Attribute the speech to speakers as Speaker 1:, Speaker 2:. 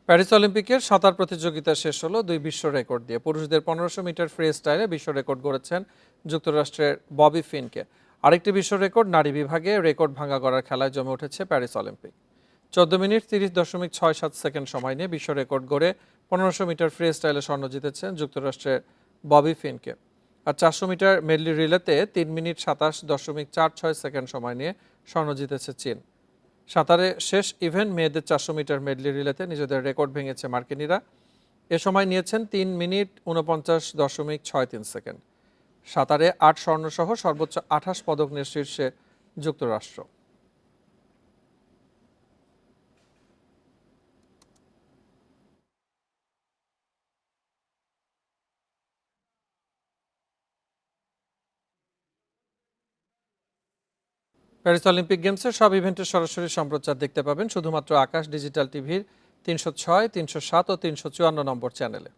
Speaker 1: Paris অলিম্পিকের সাঁতার প্রতিযোগিতা শেষ হলো দুই বিশ্ব রেকর্ড দিয়ে। পুরুষদের 1500 মিটার ফ্রি স্টাইলে বিশ্ব রেকর্ড গড়েছেন যুক্তরাষ্ট্রের ববি ফিনকে। আরেকটি বিশ্ব রেকর্ড নারী বিভাগে রেকর্ড ভাঙা গড়ার খেলায় জমে উঠেছে প্যারিস অলিম্পিক। 14 মিনিট 30.67 সেকেন্ড সময় নিয়ে বিশ্ব রেকর্ড গড়ে 1500 মিটার ফ্রি স্টাইলে স্বর্ণ জিতেছেন যুক্তরাষ্ট্রের ববি ফিনকে। আর 400 মিটার মেডলি রিলেতে 3 মিনিট 27.46 সেকেন্ড সময় নিয়ে স্বর্ণ জিতেছে চীন। সাঁতারে শেষ ইভেন্ট মেয়েদের 400 মিটার মেডলি রিলেতে নিজেদের রেকর্ড ভেঙেছে মার্কিনীরা। এ সময় নিয়েছেন 3 মিনিট 49.63 সেকেন্ড। সাঁতারে 8 স্বর্ণসহ সর্বোচ্চ 28 পদক নিয়ে শীর্ষে যুক্তরাষ্ট্র। প্যারিস অলিম্পিক গেমসের সব ইভেন্টের সরাসরি সম্প্রচার দেখতে পাবেন শুধুমাত্র আকাশ ডিজিটাল টিভির 306, 307 ও 354 নম্বর চ্যানেলে।